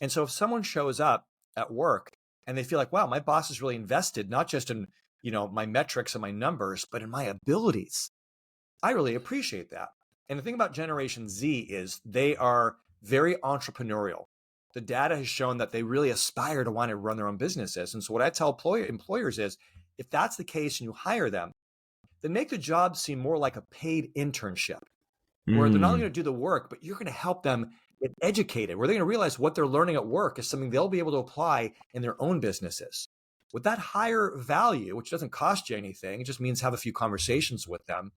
And so if someone shows up at work and they feel like, wow, my boss is really invested, not just in, my metrics and my numbers, but in my abilities, I really appreciate that. And the thing about Generation Z is they are very entrepreneurial. The data has shown that they really aspire to want to run their own businesses. And so what I tell employers is, if that's the case and you hire them, then make the job seem more like a paid internship, where they're not only going to do the work, but you're going to help them get educated, where they're going to realize what they're learning at work is something they'll be able to apply in their own businesses. With that higher value, which doesn't cost you anything, it just means have a few conversations with them,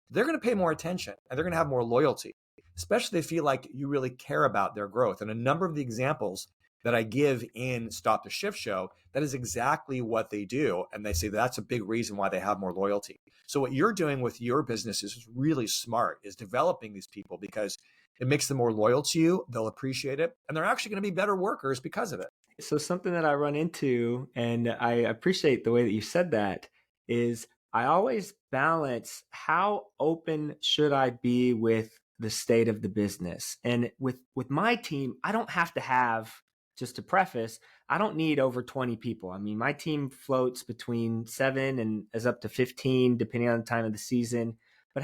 they're going to pay more attention and they're going to have more loyalty, especially if they feel like you really care about their growth. And a number of the examples that I give in Stop the Shift Show, that is exactly what they do. And they say that's a big reason why they have more loyalty. So what you're doing with your business is really smart, is developing these people, because it makes them more loyal to you. They'll appreciate it. And they're actually going to be better workers because of it. So something that I run into, and I appreciate the way that you said that, is I always balance how open should I be with the state of the business. And with my team, I don't have to have, just to preface, I don't need over 20 people. I mean, my team floats between 7 and as up to 15, depending on the time of the season. But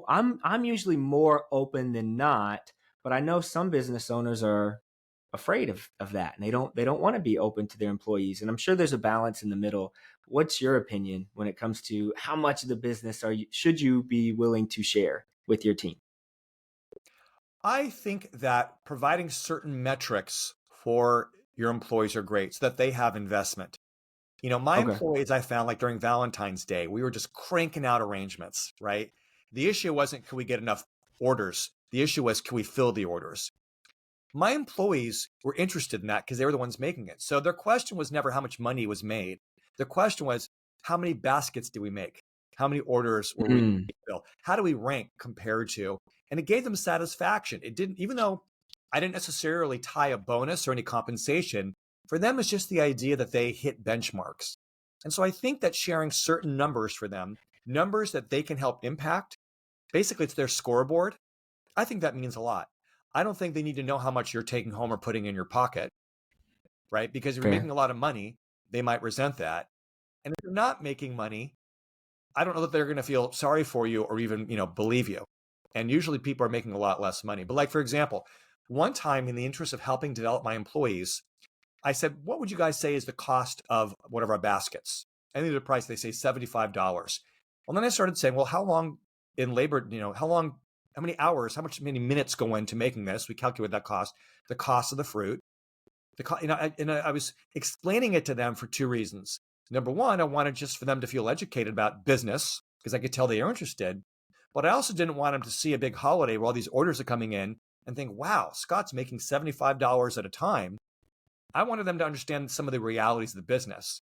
I'm usually more open than not. But I know some business owners are afraid of that, and they don't want to be open to their employees. And I'm sure there's a balance in the middle. What's your opinion when it comes to how much of the business should you be willing to share with your team? I think that providing certain metrics for your employees are great so that they have investment. My Okay. employees, I found, like during Valentine's Day, we were just cranking out arrangements, right? The issue wasn't, can we get enough orders? The issue was, can we fill the orders? My employees were interested in that because they were the ones making it. So their question was never how much money was made. The question was, how many baskets do we make? How many orders were we fill? How do we rank compared to? And it gave them satisfaction. It didn't, even though I didn't necessarily tie a bonus or any compensation, for them, it's just the idea that they hit benchmarks. And so I think that sharing certain numbers for them, numbers that they can help impact, basically it's their scoreboard, I think that means a lot. I don't think they need to know how much you're taking home or putting in your pocket, right? Because if you're making Fair. a lot of money, they might resent that. And if you're not making money, I don't know that they're going to feel sorry for you or even, believe you. And usually people are making a lot less money. But like, for example, one time in the interest of helping develop my employees, I said, what would you guys say is the cost of one of our baskets? I needed a price. They say $75. Well, then I started saying, well, how long in labor, how many hours, many minutes go into making this? We calculate that cost, the cost of the fruit, I was explaining it to them for two reasons. Number one, I wanted just for them to feel educated about business because I could tell they are interested. But I also didn't want them to see a big holiday where all these orders are coming in and think, wow, Scott's making $75 at a time. I wanted them to understand some of the realities of the business.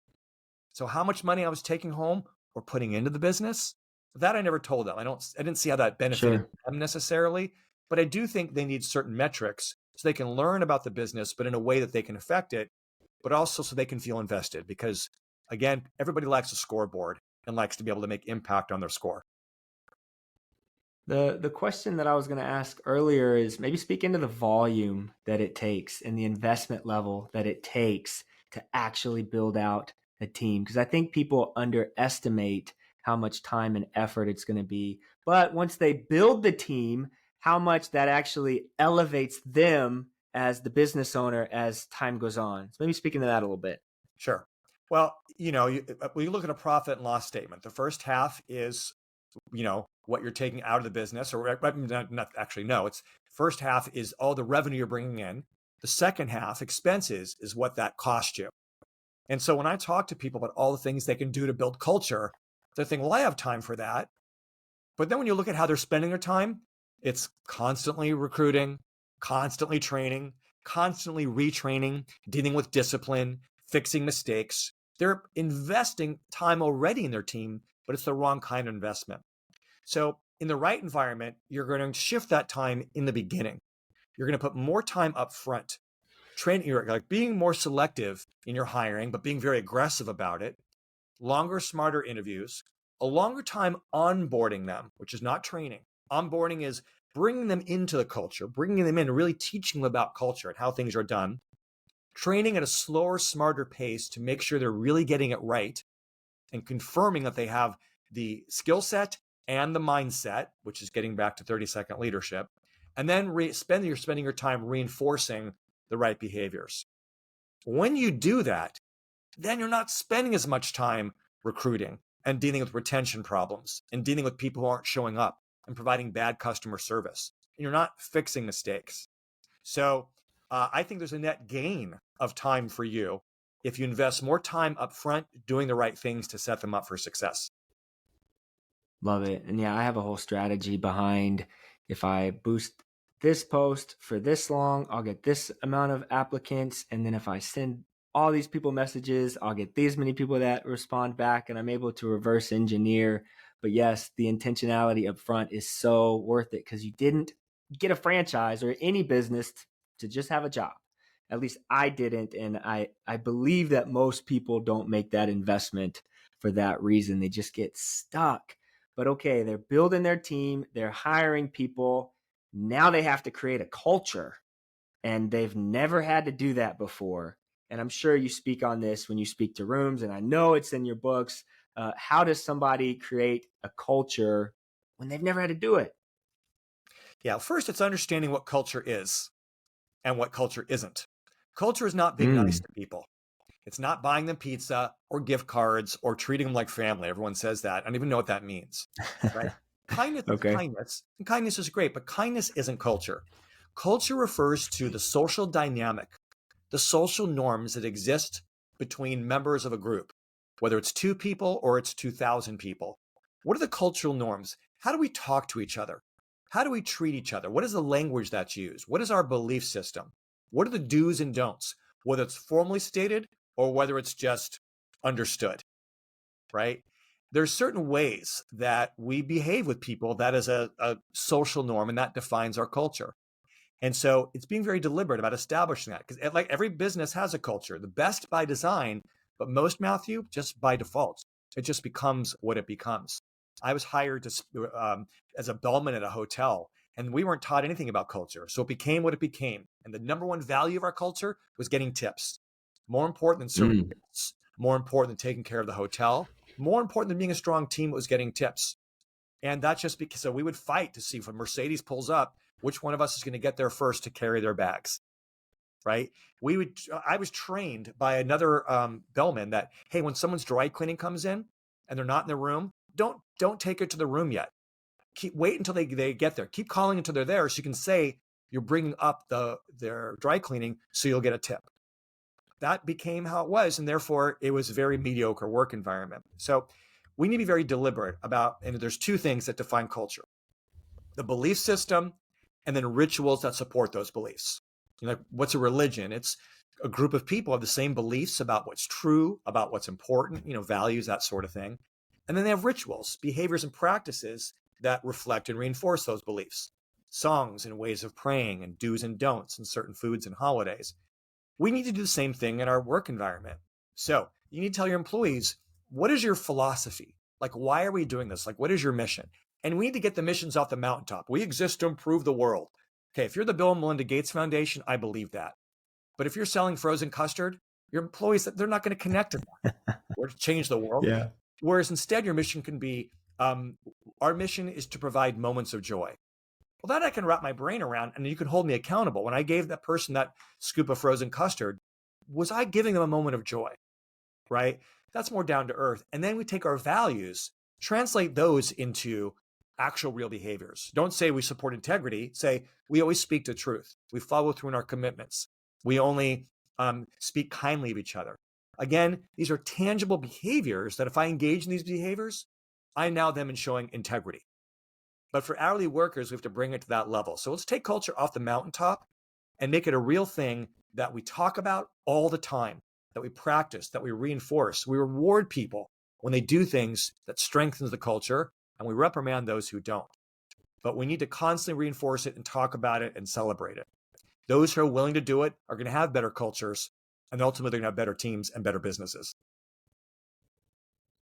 So how much money I was taking home or putting into the business, that I never told them. I didn't see how that benefited Sure. them necessarily, but I do think they need certain metrics so they can learn about the business, but in a way that they can affect it, but also so they can feel invested. Because again, everybody likes a scoreboard and likes to be able to make impact on their score. The question that I was going to ask earlier is maybe speak into the volume that it takes and the investment level that it takes to actually build out a team. Because I think people underestimate how much time and effort it's going to be. But once they build the team, how much that actually elevates them as the business owner as time goes on. So maybe speak into that a little bit. Sure. Well, when you look at a profit and loss statement, the first half is, what you're taking out of the business, or not actually, no, it's first half is all the revenue you're bringing in. The second half, expenses, is what that cost you. And so when I talk to people about all the things they can do to build culture, they're thinking, well, I have time for that. But then when you look at how they're spending their time, it's constantly recruiting, constantly training, constantly retraining, dealing with discipline, fixing mistakes. They're investing time already in their team, but it's the wrong kind of investment. So in the right environment, you're going to shift that time in the beginning. You're going to put more time up front. You're like being more selective in your hiring, but being very aggressive about it. Longer, smarter interviews, a longer time onboarding them, which is not training. Onboarding is bringing them into the culture, bringing them in, really teaching them about culture and how things are done. Training at a slower, smarter pace to make sure they're really getting it right and confirming that they have the skill set and the mindset, which is getting back to 30-second leadership. And then spending your time reinforcing the right behaviors. When you do that, then you're not spending as much time recruiting and dealing with retention problems and dealing with people who aren't showing up and providing bad customer service. And you're not fixing mistakes. So I think there's a net gain of time for you if you invest more time up front doing the right things to set them up for success. Love it. And yeah, I have a whole strategy behind if I boost this post for this long, I'll get this amount of applicants. And then if I send all these people messages, I'll get these many people that respond back, and I'm able to reverse engineer. But yes, the intentionality up front is so worth it, because you didn't get a franchise or any business to just have a job. At least I didn't. And I believe that most people don't make that investment for that reason. They just get stuck. But okay, they're building their team, they're hiring people. Now they have to create a culture, and they've never had to do that before. And I'm sure you speak on this when you speak to rooms, and I know it's in your books. How does somebody create a culture when they've never had to do it? Yeah, first it's understanding what culture is and what culture isn't. Culture is not being nice to people. It's not buying them pizza or gift cards or treating them like family. Everyone says that. I don't even know what that means, right? Kindness is kindness, and kindness is great, but kindness isn't culture. Culture refers to the social dynamic, the social norms that exist between members of a group, whether it's 2 people or it's 2,000 people. What are the cultural norms? How do we talk to each other? How do we treat each other? What is the language that's used? What is our belief system? What are the do's and don'ts, whether it's formally stated or whether it's just understood, right? There's certain ways that we behave with people that is a social norm, and that defines our culture. And so it's being very deliberate about establishing that, because like every business has a culture, the best by design, but most, Matthew, just by default. It just becomes what it becomes. I was hired to as a bellman at a hotel, and we weren't taught anything about culture. So it became what it became. And the number one value of our culture was getting tips. More important than serving guests, more important than taking care of the hotel, more important than being a strong team was getting tips. And that's just because, so we would fight to see if a Mercedes pulls up, which one of us is going to get there first to carry their bags, right? I was trained by another bellman that, hey, when someone's dry cleaning comes in and they're not in the room, don't take it to the room yet. Wait until they get there. Keep calling until they're there, so you can say you're bringing up their dry cleaning, so you'll get a tip. That became how it was, and therefore it was a very mediocre work environment. So we need to be very deliberate about, and there's 2 things that define culture: the belief system and then rituals that support those beliefs. What's a religion? It's a group of people have the same beliefs about what's true, about what's important, values, that sort of thing. And then they have rituals, behaviors, and practices that reflect and reinforce those beliefs. Songs and ways of praying and do's and don'ts and certain foods and holidays. We need to do the same thing in our work environment. So you need to tell your employees, what is your philosophy? Like, why are we doing this? Like, what is your mission? And we need to get the missions off the mountaintop. We exist to improve the world. Okay, if you're the Bill and Melinda Gates Foundation, I believe that. But if you're selling frozen custard, your employees, they're not going to connect to that or to change the world. Yeah. Whereas instead, your mission can be, our mission is to provide moments of joy. Well, that I can wrap my brain around, and you can hold me accountable. When I gave that person that scoop of frozen custard, was I giving them a moment of joy, right? That's more down to earth. And then we take our values, translate those into actual real behaviors. Don't say we support integrity. Say we always speak the truth. We follow through in our commitments. We only speak kindly of each other. Again, these are tangible behaviors that if I engage in these behaviors, I now them in showing integrity. But for hourly workers, we have to bring it to that level. So let's take culture off the mountaintop and make it a real thing that we talk about all the time, that we practice, that we reinforce. We reward people when they do things that strengthens the culture, and we reprimand those who don't. But we need to constantly reinforce it and talk about it and celebrate it. Those who are willing to do it are going to have better cultures, and ultimately they're going to have better teams and better businesses.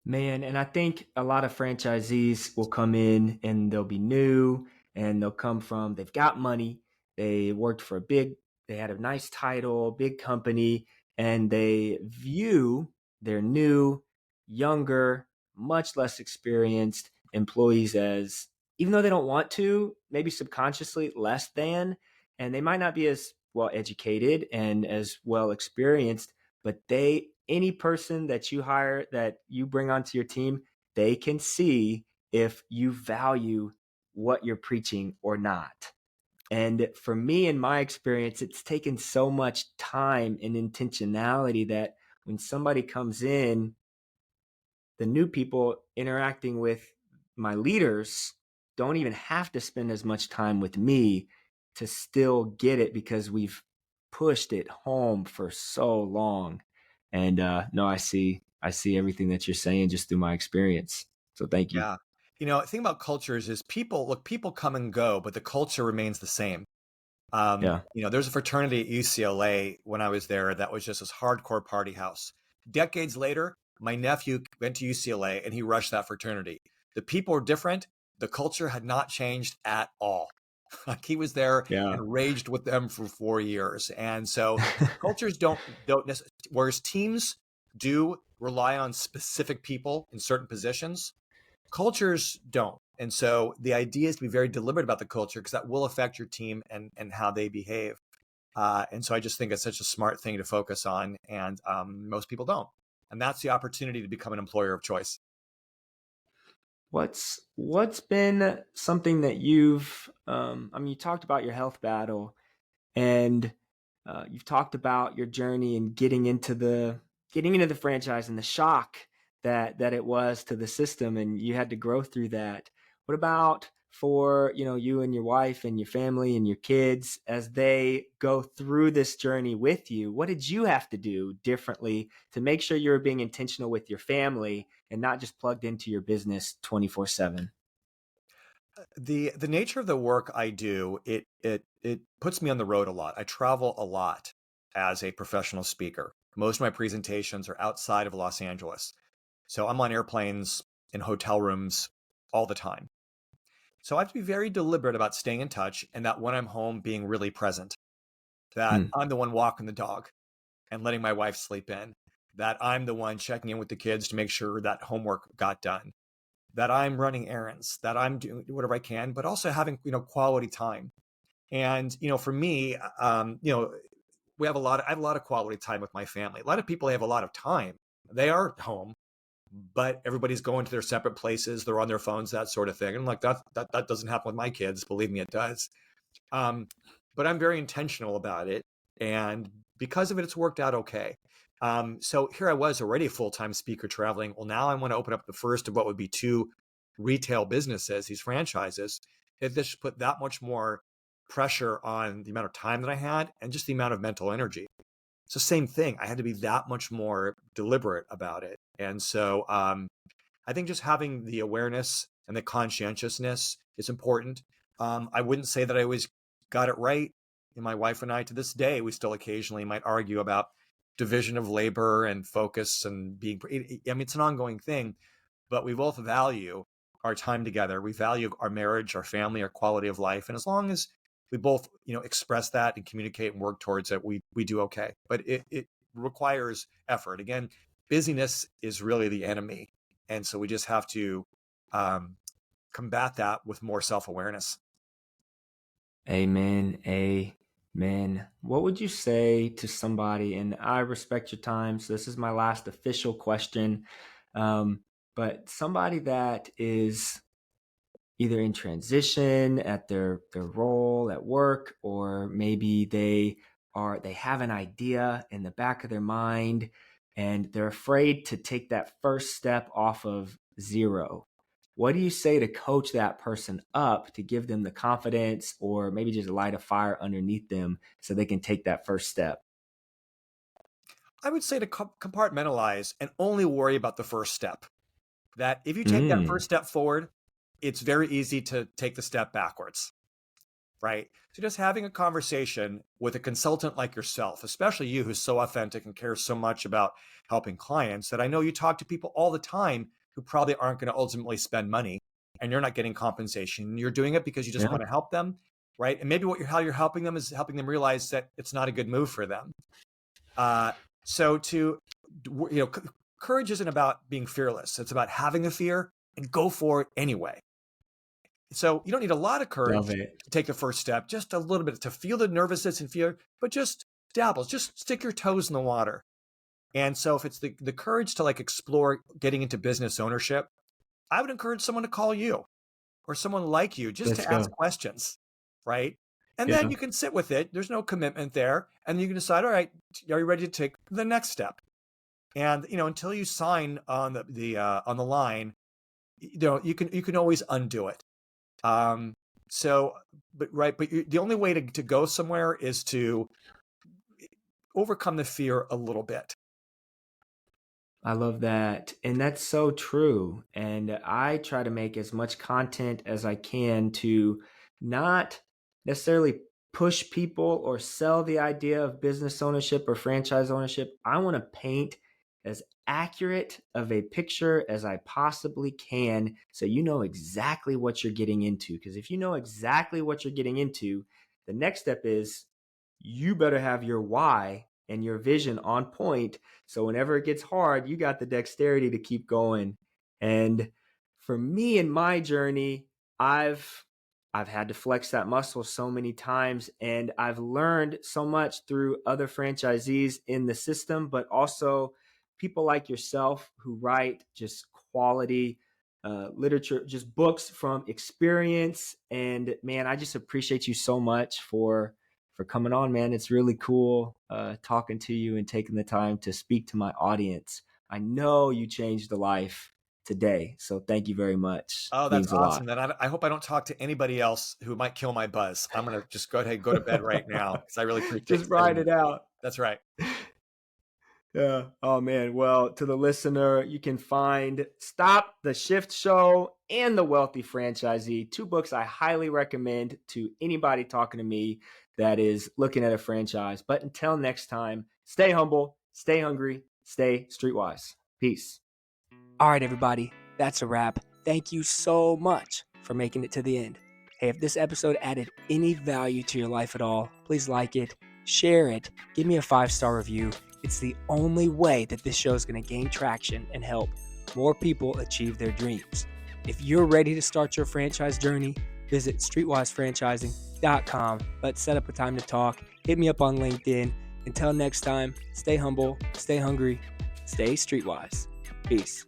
Man, and I think a lot of franchisees will come in and they'll be new and they've got money, they worked for they had a nice title, big company, and they view their new, younger, much less experienced employees as, even though they don't want to, maybe subconsciously less than, and they might not be as well educated and as well experienced, but any person that you hire, that you bring onto your team, they can see if you value what you're preaching or not. And for me, in my experience, it's taken so much time and intentionality that when somebody comes in, the new people interacting with my leaders don't even have to spend as much time with me to still get it, because we've pushed it home for so long. And no, I see everything that you're saying just through my experience. So thank you. Yeah. The thing about cultures is people come and go, but the culture remains the same. Yeah. There's a fraternity at UCLA when I was there that was just this hardcore party house. Decades later, my nephew went to UCLA and he rushed that fraternity. The people were different. The culture had not changed at all. Like he was there Yeah. and raged with them for 4 years. And so cultures don't necessarily, whereas teams do rely on specific people in certain positions, cultures don't. And so the idea is to be very deliberate about the culture, because that will affect your team and how they behave. And so I just think it's such a smart thing to focus on. And most people don't. And that's the opportunity to become an employer of choice. What's been something that you've you talked about your health battle, and you've talked about your journey and getting into the franchise and the shock that it was to the system, and you had to grow through that. What about for you and your wife and your family and your kids as they go through this journey with you? What did you have to do differently to make sure you were being intentional with your family and not just plugged into your business 24/7? The nature of the work I do, it puts me on the road a lot. I travel a lot as a professional speaker. Most of my presentations are outside of Los Angeles. So I'm on airplanes, in hotel rooms all the time. So I have to be very deliberate about staying in touch, and that when I'm home, being really present, that Hmm. I'm the one walking the dog and letting my wife sleep in, that I'm the one checking in with the kids to make sure that homework got done, that I'm running errands, that I'm doing whatever I can, but also having, quality time. And, for me, I have a lot of quality time with my family. A lot of people have a lot of time. They are home, but everybody's going to their separate places. They're on their phones, that sort of thing. And I'm like, that doesn't happen with my kids. Believe me, it does. Um, but I'm very intentional about it. And because of it, it's worked out okay. So here I was already a full-time speaker traveling. Well, now I want to open up the first of what would be two retail businesses, these franchises. This put that much more pressure on the amount of time that I had and just the amount of mental energy. It's the same thing. I had to be that much more deliberate about it. And so I think just having the awareness and the conscientiousness is important. I wouldn't say that I always got it right. And my wife and I, to this day, we still occasionally might argue about division of labor and focus and being, I mean, it's an ongoing thing, but we both value our time together. We value our marriage, our family, our quality of life. And as long as we both, express that and communicate and work towards it, we do okay. But it requires effort. Again, busyness is really the enemy. And so we just have to combat that with more self-awareness. Amen. Amen. What would you say to somebody, and I respect your time, so this is my last official question, but somebody that is either in transition at their role at work, or maybe they have an idea in the back of their mind and they're afraid to take that first step off of zero. what do you say to coach that person up to give them the confidence, or maybe just light a fire underneath them so they can take that first step? I would say to compartmentalize and only worry about the first step. That if you take that Mm, first step forward, it's very easy to take the step backwards, right? So just having a conversation with a consultant like yourself, especially you who's so authentic and cares so much about helping clients, that I know you talk to people all the time who probably aren't going to ultimately spend money, and you're not getting compensation. You're doing it because you just yeah, want to help them, right? And maybe how you're helping them is helping them realize that it's not a good move for them. Uh, so to, courage isn't about being fearless. It's about having the fear and go for it anyway. So you don't need a lot of love courage it. to take the first step, just a little bit to feel the nervousness and fear, but just dabble, just stick your toes in the water. And so if it's the courage to like explore getting into business ownership, I would encourage someone to call you or someone like you just Let's to ask go. questions, right? And then Yeah. you can sit with it. There's no commitment there. And you can decide, all right, are you ready to take the next step? And until you sign on the line, you can always undo it. Um, so, but the only way to go somewhere is to overcome the fear a little bit. I love that. And that's so true. And I try to make as much content as I can to not necessarily push people or sell the idea of business ownership or franchise ownership. I want to paint as accurate of a picture as I possibly can so you know exactly what you're getting into. Because if you know exactly what you're getting into, the next step is you better have your why and your vision on point. So whenever it gets hard, you got the dexterity to keep going. And for me in my journey, I've I've had to flex that muscle so many times, and I've learned so much through other franchisees in the system, but also people like yourself who write just quality literature, just books from experience. And man, I just appreciate you so much for coming on, man. It's really cool talking to you and taking the time to speak to my audience. I know you changed a life today, so thank you very much. Oh, It that's means a lot. awesome. Then I hope I don't talk to anybody else who might kill my buzz. I'm going to just go ahead and go to bed right now because I really appreciate Just you spending ride the it out. That's right. Yeah. Oh man. Well, to the listener, you can find Stop the Shift Show and The Wealthy Franchisee, two books I highly recommend to anybody talking to me that is looking at a franchise. But until next time, stay humble, stay hungry, stay streetwise. Peace. All right, everybody, that's a wrap. Thank you so much for making it to the end. Hey, if this episode added any value to your life at all, please like it, share it, give me a 5-star review. It's the only way that this show is going to gain traction and help more people achieve their dreams. If you're ready to start your franchise journey, visit streetwisefranchising.com. Let's set up a time to talk. Hit me up on LinkedIn. Until next time, stay humble, stay hungry, stay streetwise. Peace.